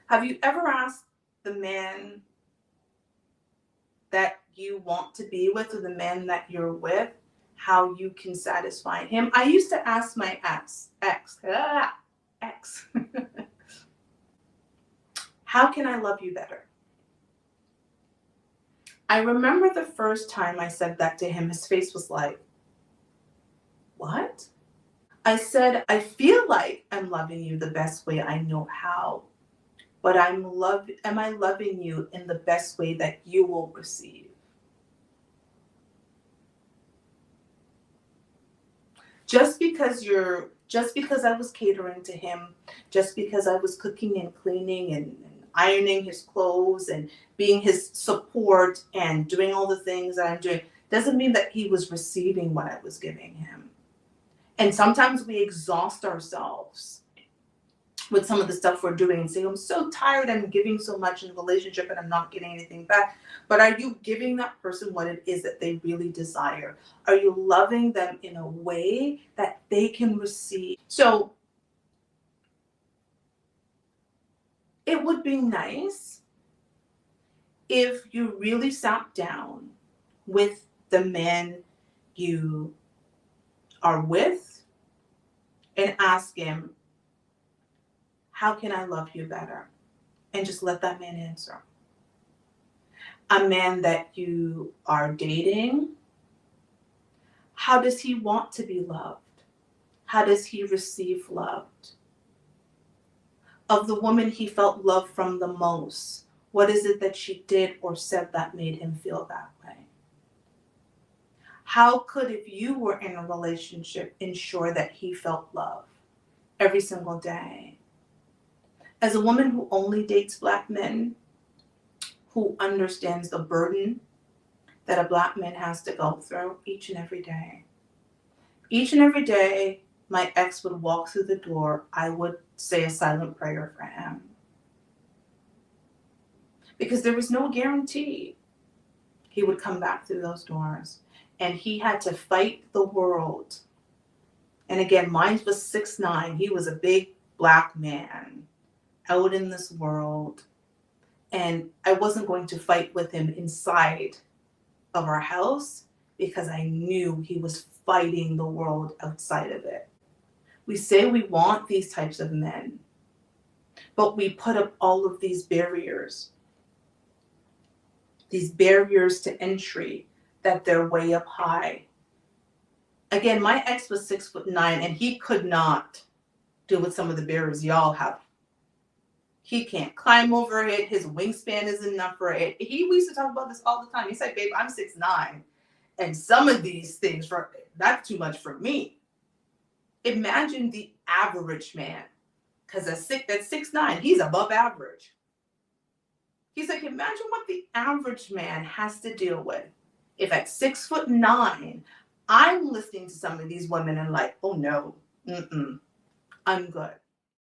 Have you ever asked the man that you want to be with, or the man that you're with, how you can satisfy him? I used to ask my ex, how can I love you better? I remember the first time I said that to him, his face was like, what? I said, I feel like I'm loving you the best way I know how, but am I loving you in the best way that you will receive? Just because I was catering to him, just because I was cooking and cleaning and ironing his clothes and being his support and doing all the things that I'm doing, doesn't mean that he was receiving what I was giving him. And sometimes we exhaust ourselves with some of the stuff we're doing and saying, I'm so tired, I'm giving so much in the relationship and I'm not getting anything back. But are you giving that person what it is that they really desire? Are you loving them in a way that they can receive? So it would be nice if you really sat down with the man you are with and ask him, how can I love you better? And just let that man answer. A man that you are dating, how does he want to be loved? How does he receive loved? Of the woman he felt love from the most, what is it that she did or said that made him feel that way? How could, if you were in a relationship, ensure that he felt love every single day? As a woman who only dates Black men, who understands the burden that a Black man has to go through each and every day. Each and every day, my ex would walk through the door, I would say a silent prayer for him. Because there was no guarantee he would come back through those doors. And he had to fight the world. And again, mine was 6'9". He was a big Black man out in this world. And I wasn't going to fight with him inside of our house because I knew he was fighting the world outside of it. We say we want these types of men, but we put up all of these barriers to entry, that they're way up high. Again, my ex was 6'9", and he could not do what some of the barriers y'all have. He can't climb over it. His wingspan isn't enough for it. We used to talk about this all the time. He's like, babe, I'm 6'9", and some of these things, that's too much for me. Imagine the average man, because at 6'9", he's above average. He's like, imagine what the average man has to deal with if at 6'9", I'm listening to some of these women and like, oh no, I'm good.